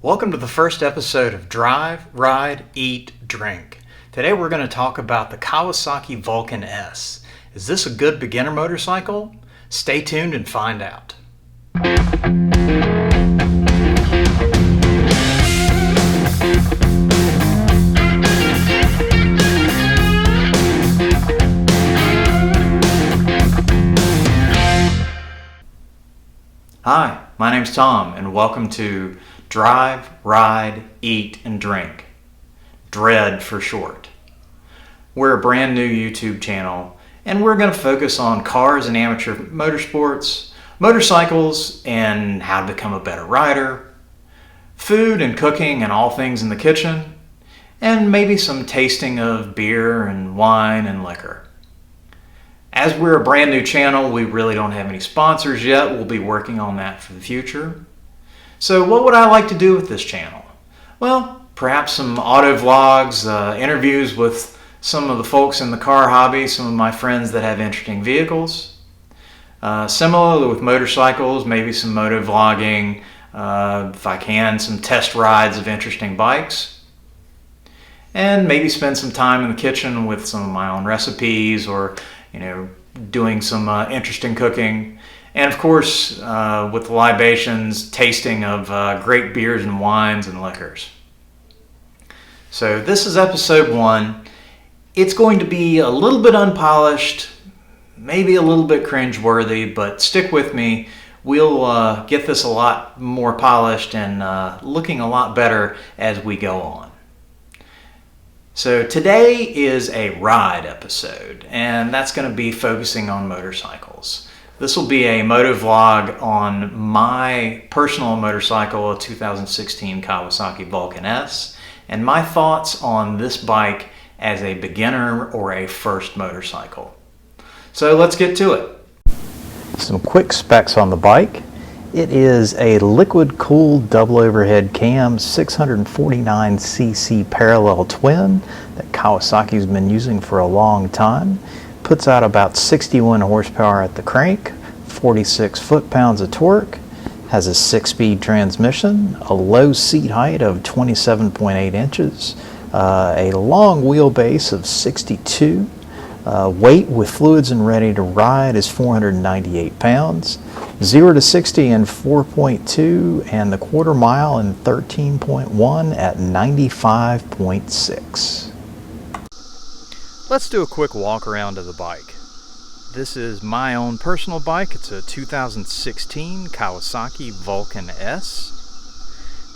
Welcome to the first episode of Drive, Ride, Eat, Drink. Today we're going to talk about the Kawasaki Vulcan S. Is this a good beginner motorcycle? Stay tuned and find out. Hi, my name's Tom and welcome to Drive, Ride, Eat, and Drink. DREAD for short. We're a brand new YouTube channel and we're going to focus on cars and amateur motorsports, motorcycles and how to become a better rider, food and cooking and all things in the kitchen, and maybe some tasting of beer and wine and liquor. As we're a brand new channel, we really don't have any sponsors yet. We'll be working on that for the future. So what would I like to do with this channel? Well, perhaps some auto vlogs, interviews with some of the folks in the car hobby, some of my friends that have interesting vehicles. Similarly with motorcycles, maybe some moto vlogging, if I can, some test rides of interesting bikes. And maybe spend some time in the kitchen with some of my own recipes or doing some interesting cooking. And of course, with libations, tasting of great beers and wines and liquors. So this is episode 1. It's going to be a little bit unpolished, maybe a little bit cringeworthy, but stick with me. We'll get this a lot more polished and looking a lot better as we go on. So today is a ride episode, and that's going to be focusing on motorcycles. This will be a moto vlog on my personal motorcycle, a 2016 Kawasaki Vulcan S, and my thoughts on this bike as a beginner or a first motorcycle. So let's get to it. Some quick specs on the bike. It is a liquid-cooled double overhead cam 649cc parallel twin that Kawasaki's been using for a long time. Puts out about 61 horsepower at the crank, 46 foot-pounds of torque, has a 6-speed transmission, a low seat height of 27.8 inches, a long wheelbase of 62. Weight with fluids and ready to ride is 498 pounds. 0 to 60 in 4.2 and the quarter mile in 13.1 at 95.6. Let's do a quick walk around of the bike. This is my own personal bike. It's a 2016 Kawasaki Vulcan S.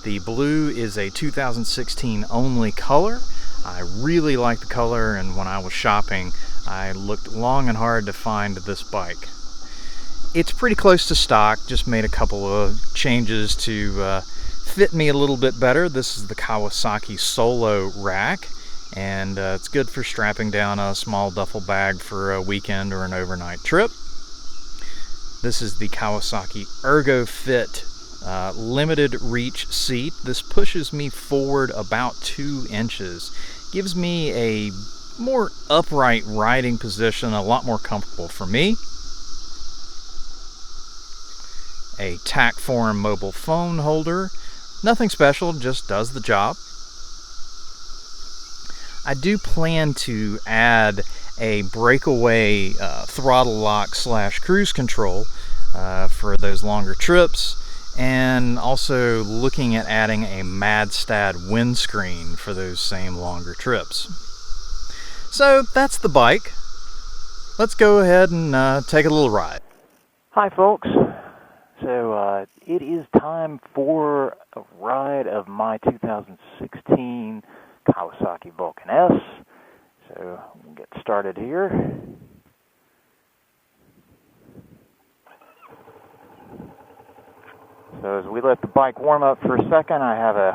The blue is a 2016 only color. I really like the color, and when I was shopping I looked long and hard to find this bike. It's pretty close to stock, just made a couple of changes to fit me a little bit better. This is the Kawasaki Solo rack, and it's good for strapping down a small duffel bag for a weekend or an overnight trip. This is the Kawasaki Ergo Fit limited reach seat. This pushes me forward about 2 inches. Gives me a more upright riding position, a lot more comfortable for me. A tack form mobile phone holder. Nothing special, just does the job. I do plan to add a breakaway throttle lock / cruise control for those longer trips, and also looking at adding a Madstad windscreen for those same longer trips. So that's the bike. Let's go ahead and take a little ride. Hi folks. So it is time for a ride of my 2016 Kawasaki Vulcan S. So we'll get started here. So as we let the bike warm up for a second, I have a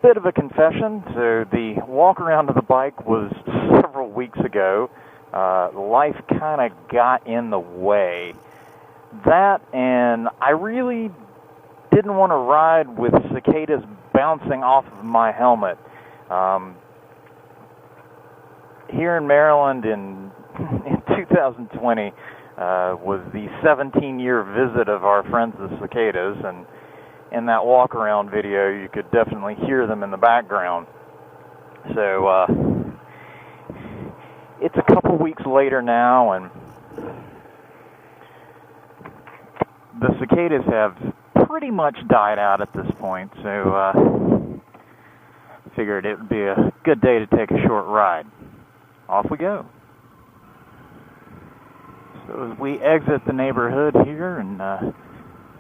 bit of a confession. So the walk around of the bike was several weeks ago. Life kind of got in the way. That, and I really didn't want to ride with cicadas bouncing off of my helmet. Here in Maryland in 2020 was the 17-year visit of our friends the cicadas, in that walk-around video, you could definitely hear them in the background. So it's a couple weeks later now, and the cicadas have pretty much died out at this point, so figured it would be a good day to take a short ride. Off we go. So as we exit the neighborhood here and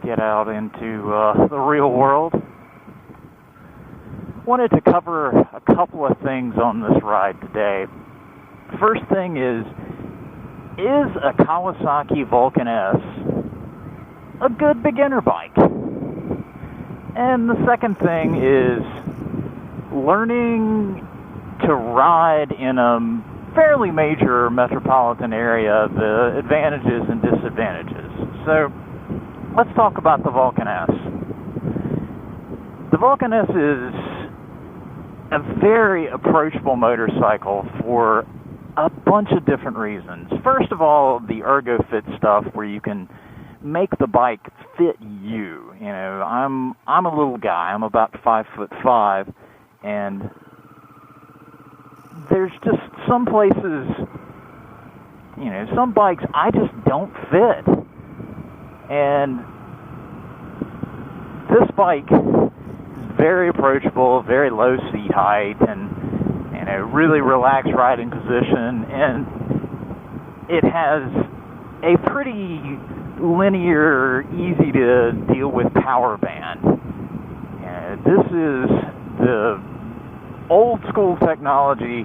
get out into the real world, wanted to cover a couple of things on this ride today. First thing is a Kawasaki Vulcan S a good beginner bike? And the second thing is learning to ride in a fairly major metropolitan area, the advantages and disadvantages. So let's talk about the Vulcan S. The Vulcan S is a very approachable motorcycle for a bunch of different reasons. First of all, the ErgoFit stuff where you can make the bike fit you. You know, I'm a little guy. I'm about 5'5", and there's just some places, you know, some bikes I just don't fit. And this bike is very approachable, very low seat height, and a really relaxed riding position, and it has a pretty linear, easy to deal with power band. This is the old school technology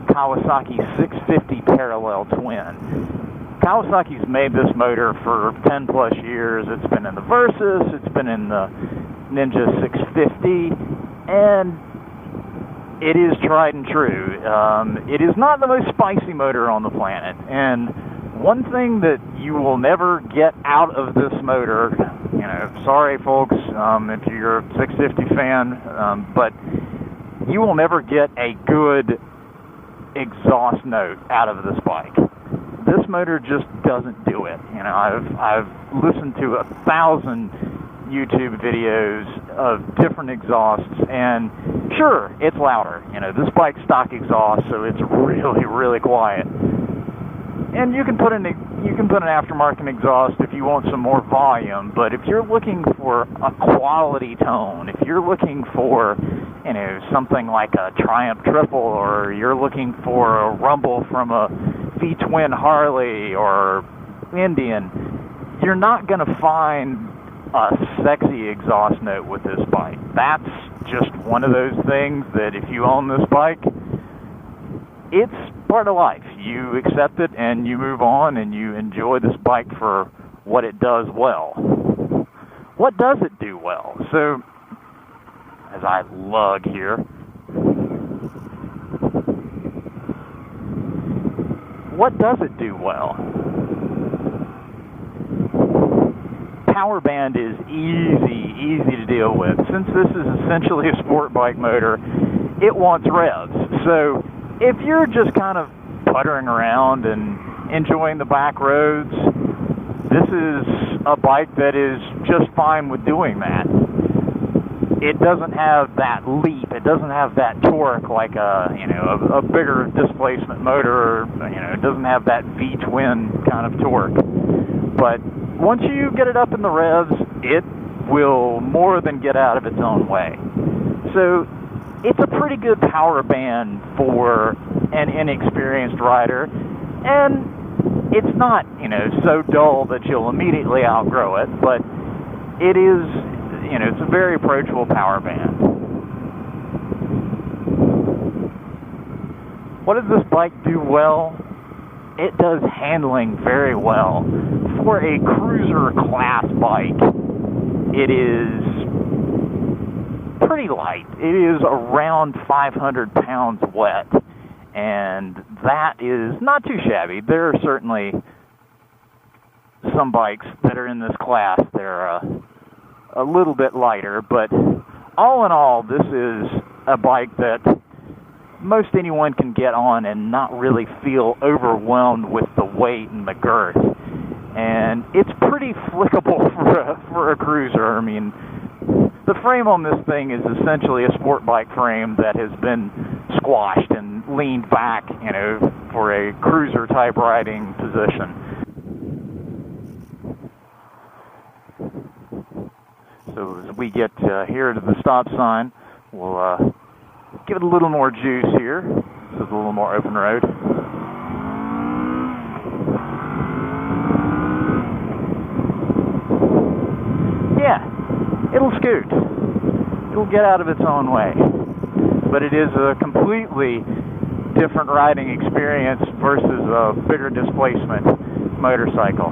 Kawasaki 650 parallel twin. Kawasaki's made this motor for 10 plus years. It's been in the Versus, it's been in the Ninja 650, and it is tried and true. It is not the most spicy motor on the planet, and one thing that you will never get out of this motor, you know, sorry folks, if you're a 650 fan, but you will never get a good exhaust note out of this bike. This motor just doesn't do it. You know, I've listened to 1,000 YouTube videos of different exhausts, and sure, it's louder. You know, this bike's stock exhaust, so it's really, really quiet. And you can put an aftermarket exhaust if you want some more volume, but if you're looking for a quality tone, if you're looking for, you know, something like a Triumph Triple, or you're looking for a rumble from a V-twin Harley or Indian, you're not going to find a sexy exhaust note with this bike. That's just one of those things that if you own this bike, it's part of life. You accept it and you move on and you enjoy this bike for what it does well. What does it do well? So, as I lug here, what does it do well? Power band is easy to deal with. Since this is essentially a sport bike motor, it wants revs. So if you're just kind of puttering around and enjoying the back roads, this is a bike that is just fine with doing that. It doesn't have that leap. It doesn't have that torque like a bigger displacement motor. It doesn't have that V-twin kind of torque. But once you get it up in the revs, it will more than get out of its own way. So it's a pretty good power band for an inexperienced rider, and it's not, so dull that you'll immediately outgrow it, but it is, it's a very approachable power band. What does this bike do well? It does handling very well. For a cruiser class bike, it is pretty light. It is around 500 pounds wet, and that is not too shabby. There are certainly some bikes that are in this class that are a little bit lighter, but all in all, this is a bike that most anyone can get on and not really feel overwhelmed with the weight and the girth. And it's pretty flickable for a cruiser. I mean, the frame on this thing is essentially a sport bike frame that has been squashed and leaned back, for a cruiser type riding position. So as we get here to the stop sign, we'll give it a little more juice here. This is a little more open road. Yeah, it'll scoot. It'll get out of its own way. But it is a completely different riding experience versus a bigger displacement motorcycle.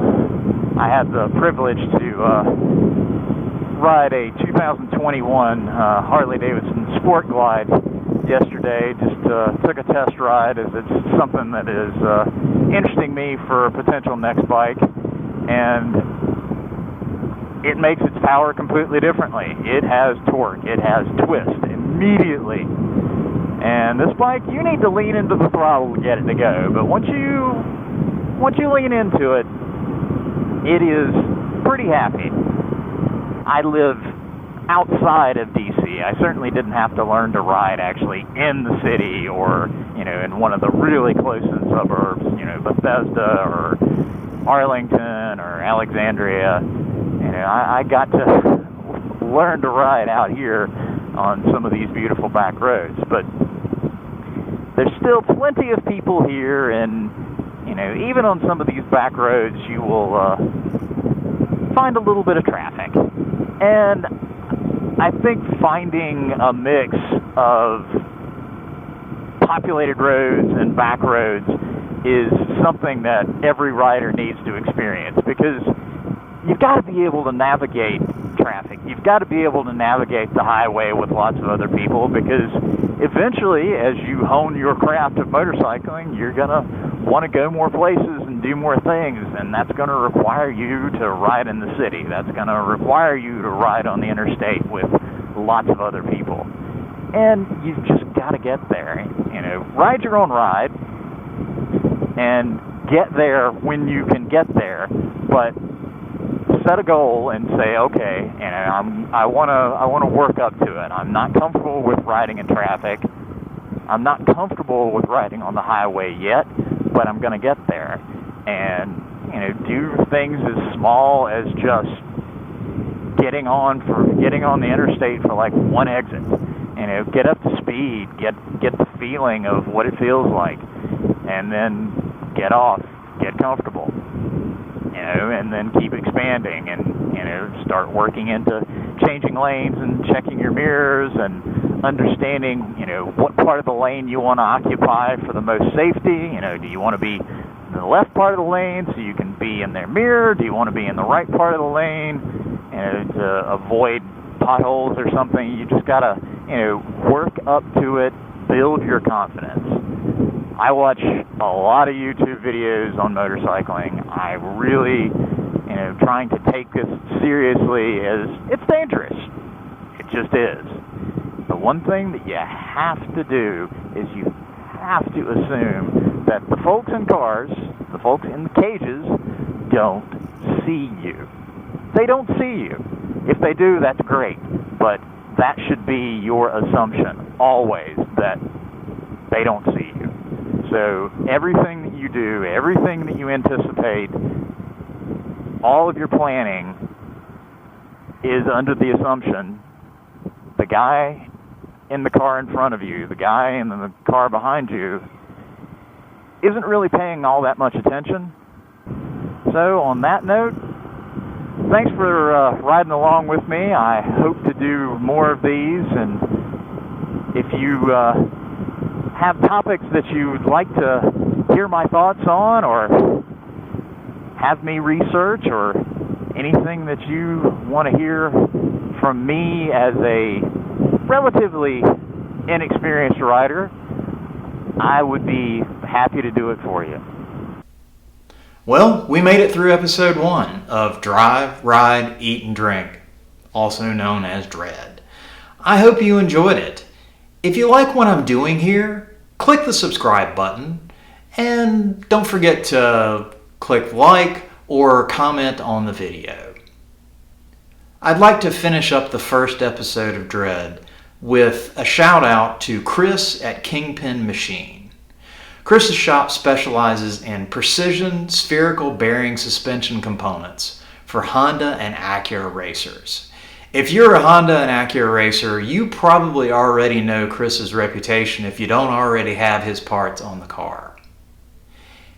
I had the privilege to ride a 2021 Harley-Davidson Sport Glide yesterday. Just took a test ride, as it's something that is interesting me for a potential next bike, and it makes its power completely differently. It has torque, it has twist immediately, and this bike, you need to lean into the throttle to get it to go, but once you lean into it, it is pretty happy. I live outside of DC. I certainly didn't have to learn to ride actually in the city or, in one of the really close-in suburbs, Bethesda or Arlington or Alexandria. I got to learn to ride out here on some of these beautiful back roads. But there's still plenty of people here, and, even on some of these back roads, you will find a little bit of traffic. And I think finding a mix of populated roads and back roads is something that every rider needs to experience, because you've got to be able to navigate traffic. You've got to be able to navigate the highway with lots of other people, because eventually, as you hone your craft of motorcycling, you're going to want to go more places and do more things, and that's going to require you to ride in the city. That's going to require you to ride on the interstate with lots of other people. And you've just got to get there. Ride your own ride and get there when you can get there, but set a goal and say, okay, I want to work up to it. I'm not comfortable with riding in traffic. I'm not comfortable with riding on the highway yet, but I'm going to get there. And do things as small as just getting on the interstate for like one exit. Get up to speed, get the feeling of what it feels like, and then get off, get comfortable. And then keep expanding and, start working into changing lanes and checking your mirrors and understanding, what part of the lane you want to occupy for the most safety. Do you want to be in the left part of the lane so you can be in their mirror? Do you want to be in the right part of the lane, to avoid potholes or something? You just got to, work up to it, build your confidence. I watch a lot of YouTube videos on motorcycling. I really, trying to take this seriously, as it's dangerous. It just is. The one thing that you have to do is you have to assume that the folks in cars, the folks in the cages, don't see you. They don't see you. If they do, that's great. But that should be your assumption, always, that they don't see you. So everything that you do, everything that you anticipate, all of your planning is under the assumption the guy in the car in front of you, the guy in the car behind you, isn't really paying all that much attention. So on that note, thanks for riding along with me. I hope to do more of these, and if you have topics that you'd like to hear my thoughts on, or have me research, or anything that you want to hear from me as a relatively inexperienced rider, I would be happy to do it for you. Well, we made it through episode 1 of Drive, Ride, Eat, and Drink, also known as DREAD. I hope you enjoyed it. If you like what I'm doing here, click the subscribe button, and don't forget to click like or comment on the video. I'd like to finish up the first episode of Dread with a shout out to Chris at Kingpin Machine. Chris's shop specializes in precision spherical bearing suspension components for Honda and Acura racers. If you're a Honda and Acura racer, you probably already know Chris's reputation if you don't already have his parts on the car.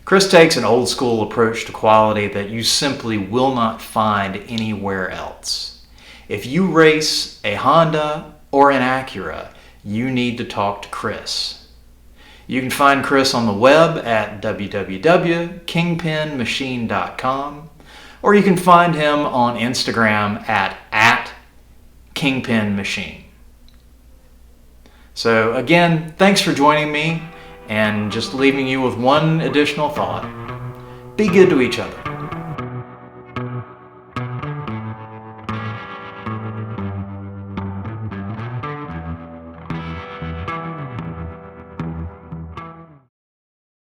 Chris takes an old school approach to quality that you simply will not find anywhere else. If you race a Honda or an Acura, you need to talk to Chris. You can find Chris on the web at www.kingpinmachine.com, or you can find him on Instagram at Kingpin Machine. So again, thanks for joining me, and just leaving you with one additional thought. Be good to each other.